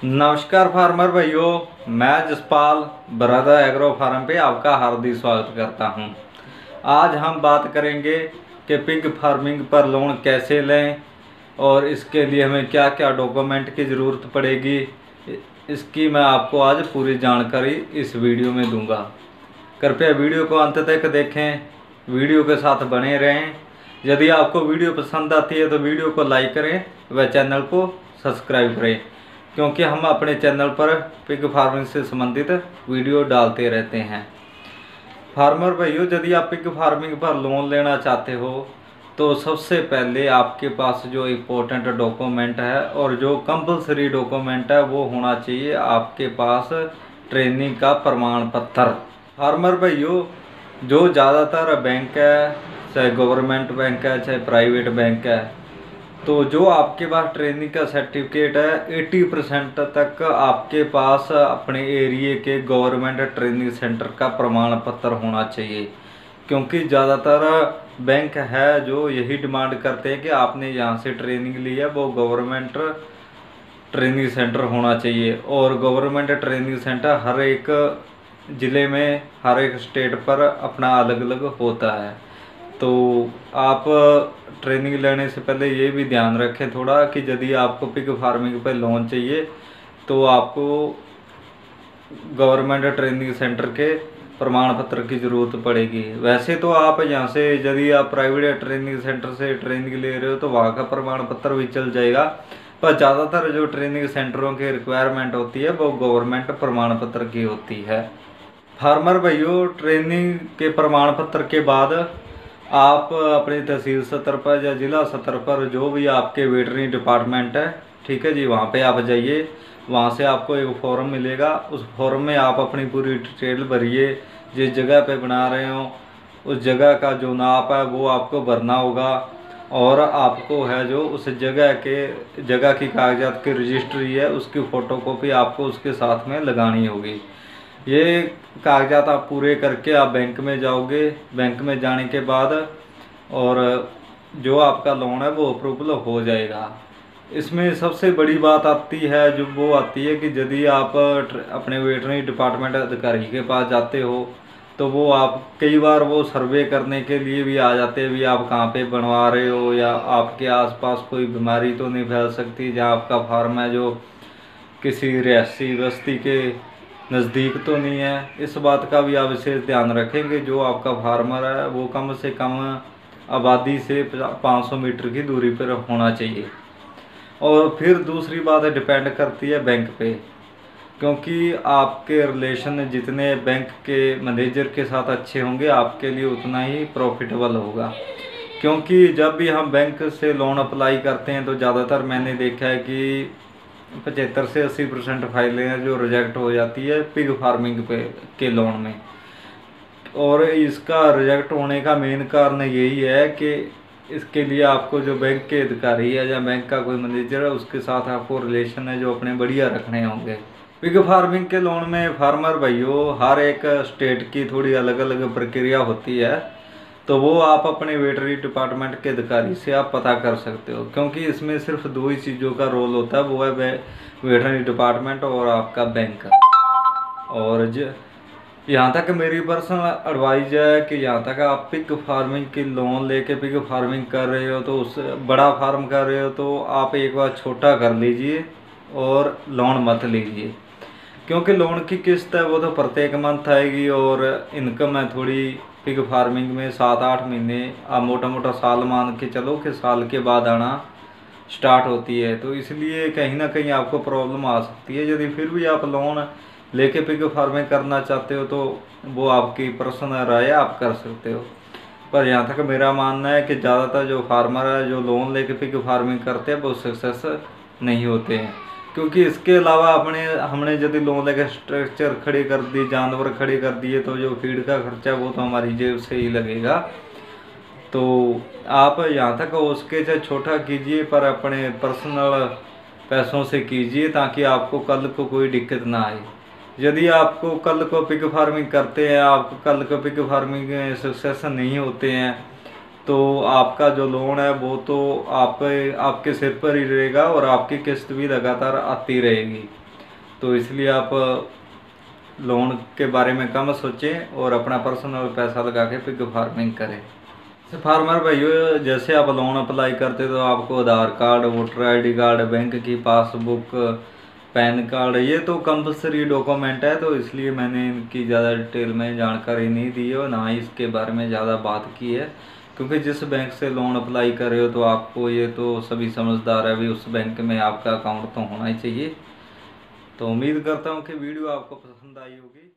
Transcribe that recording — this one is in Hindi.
नमस्कार फार्मर भाइयों, मैं जसपाल ब्रदर एग्रो फार्म पे आपका हार्दिक स्वागत करता हूं। आज हम बात करेंगे कि पिग फार्मिंग पर लोन कैसे लें और इसके लिए हमें क्या क्या डॉक्यूमेंट की ज़रूरत पड़ेगी। इसकी मैं आपको आज पूरी जानकारी इस वीडियो में दूंगा। कृपया वीडियो को अंत तक देखें, वीडियो के साथ बने रहें। यदि आपको वीडियो पसंद आती है तो वीडियो को लाइक करें व चैनल को सब्सक्राइब करें, क्योंकि हम अपने चैनल पर पिग फार्मिंग से संबंधित वीडियो डालते रहते हैं। फार्मर भाइयों, यदि आप पिग फार्मिंग पर लोन लेना चाहते हो तो सबसे पहले आपके पास जो इम्पोर्टेंट डॉक्यूमेंट है और जो कंपलसरी डॉक्यूमेंट है वो होना चाहिए आपके पास ट्रेनिंग का प्रमाण पत्र। फार्मर भाइयों, जो ज़्यादातर बैंक है, चाहे गवर्नमेंट बैंक है चाहे प्राइवेट बैंक है, तो जो आपके पास ट्रेनिंग का सर्टिफिकेट है 80% तक आपके पास अपने एरिए के गवर्नमेंट ट्रेनिंग सेंटर का प्रमाण पत्र होना चाहिए। क्योंकि ज़्यादातर बैंक है जो यही डिमांड करते हैं कि आपने यहाँ से ट्रेनिंग ली है वो गवर्नमेंट ट्रेनिंग सेंटर होना चाहिए। और गवर्नमेंट ट्रेनिंग सेंटर हर एक ज़िले में, हर एक स्टेट पर अपना अलग अलग होता है। तो आप ट्रेनिंग लेने से पहले ये भी ध्यान रखें थोड़ा कि यदि आपको पिग फार्मिंग पर लोन चाहिए तो आपको गवर्नमेंट ट्रेनिंग सेंटर के प्रमाण पत्र की ज़रूरत पड़ेगी। वैसे तो आप यहाँ से यदि आप प्राइवेट ट्रेनिंग सेंटर से ट्रेनिंग ले रहे हो तो वहाँ का प्रमाण पत्र भी चल जाएगा, पर ज़्यादातर जो ट्रेनिंग सेंटरों की रिक्वायरमेंट होती है वो गवर्नमेंट प्रमाण पत्र की होती है। फार्मर भाइयों, ट्रेनिंग के प्रमाण पत्र के बाद आप अपने तहसील स्तर पर या ज़िला स्तर पर जो भी आपके वेटरनरी डिपार्टमेंट है, ठीक है जी, वहाँ पे आप जाइए। वहाँ से आपको एक फॉर्म मिलेगा, उस फॉर्म में आप अपनी पूरी डिटेल भरिए। जिस जगह पे बना रहे हो उस जगह का जो नाप है वो आपको भरना होगा, और आपको है जो उस जगह की कागजात की रजिस्ट्री है उसकी फ़ोटोकॉपी आपको उसके साथ में लगानी होगी। ये कागजात आप पूरे करके आप बैंक में जाओगे। बैंक में जाने के बाद और जो आपका लोन है वो अप्रूवल हो जाएगा। इसमें सबसे बड़ी बात आती है जो वो आती है कि यदि आप अपने वेटरनरी डिपार्टमेंट अधिकारी के पास जाते हो तो वो आप कई बार वो सर्वे करने के लिए भी आ जाते हैं, भी आप कहाँ पे बनवा रहे हो या आपके आसपास कोई बीमारी तो नहीं फैल सकती जहाँ आपका फार्म है, जो किसी रिहायशी बस्ती के नज़दीक तो नहीं है। इस बात का भी आप विशेष ध्यान रखेंगे। जो आपका फार्मर है वो कम से कम आबादी से 500 मीटर की दूरी पर होना चाहिए। और फिर दूसरी बात डिपेंड करती है बैंक पे, क्योंकि आपके रिलेशन जितने बैंक के मैनेजर के साथ अच्छे होंगे आपके लिए उतना ही प्रॉफिटेबल होगा। क्योंकि जब भी हम बैंक से लोन अप्लाई करते हैं तो ज़्यादातर मैंने देखा है कि 75 से 80% फाइलें हैं जो रिजेक्ट हो जाती है पिग फार्मिंग पे के लोन में। और इसका रिजेक्ट होने का मेन कारण यही है कि इसके लिए आपको जो बैंक के अधिकारी है या बैंक का कोई मैनेजर है उसके साथ आपको रिलेशन है जो अपने बढ़िया रखने होंगे। पिग फार्मिंग के लोन में फार्मर भाइयों, हर एक स्टेट की थोड़ी अलग अलग प्रक्रिया होती है, तो वो आप अपने वेटरनरी डिपार्टमेंट के अधिकारी से आप पता कर सकते हो। क्योंकि इसमें सिर्फ दो ही चीज़ों का रोल होता है, वो है वेटरनरी डिपार्टमेंट और आपका बैंक। और यहाँ तक मेरी पर्सनल एडवाइज है कि यहाँ तक आप पिग फार्मिंग की लोन लेके पिग फार्मिंग कर रहे हो तो उस बड़ा फार्म कर रहे हो तो आप एक बार छोटा कर लीजिए और लोन मत लीजिए। क्योंकि लोन की किस्त है वो तो प्रत्येक मंथ आएगी और इनकम है थोड़ी पिग फार्मिंग में 7-8 महीने, आप मोटा मोटा साल मान के चलो कि साल के बाद आना स्टार्ट होती है। तो इसलिए कहीं ना कहीं आपको प्रॉब्लम आ सकती है। यदि फिर भी आप लोन लेके पिग फार्मिंग करना चाहते हो तो वो आपकी पर्सनल राय है, आप कर सकते हो। पर यहाँ तक मेरा मानना है कि ज़्यादातर जो फार्मर है जो लोन लेके पिग फार्मिंग करते हैं वो सक्सेस नहीं होते हैं। क्योंकि इसके अलावा हमने यदि लोन लेकर स्ट्रक्चर खड़ी कर दी, जानवर खड़ी कर दिए, तो जो फीड का खर्चा वो तो हमारी जेब से ही लगेगा। तो आप यहाँ तक उसके चाहे छोटा कीजिए पर अपने पर्सनल पैसों से कीजिए, ताकि आपको कल को कोई दिक्कत ना आए। यदि आपको कल को पिग फार्मिंग करते हैं, आप कल को पिग फार्मिंग में सक्सेस नहीं होते हैं, तो आपका जो लोन है वो तो आपके सिर पर ही रहेगा और आपकी किस्त भी लगातार आती रहेगी। तो इसलिए आप लोन के बारे में कम सोचें और अपना पर्सनल पैसा लगा के पिग फार्मिंग करें। फार्मर भाइयों, जैसे आप लोन अप्लाई करते तो आपको Aadhaar card, voter ID card, bank की पासबुक, पैन कार्ड, ये तो कंपलसरी डॉक्यूमेंट है। तो इसलिए मैंने इनकी ज़्यादा डिटेल में जानकारी नहीं दी है और ना ही इसके बारे में ज़्यादा बात की है, क्योंकि जिस बैंक से लोन अप्लाई कर रहे हो तो आपको ये तो सभी समझदार है भी उस बैंक में आपका अकाउंट तो होना ही चाहिए। तो उम्मीद करता हूँ कि वीडियो आपको पसंद आई होगी।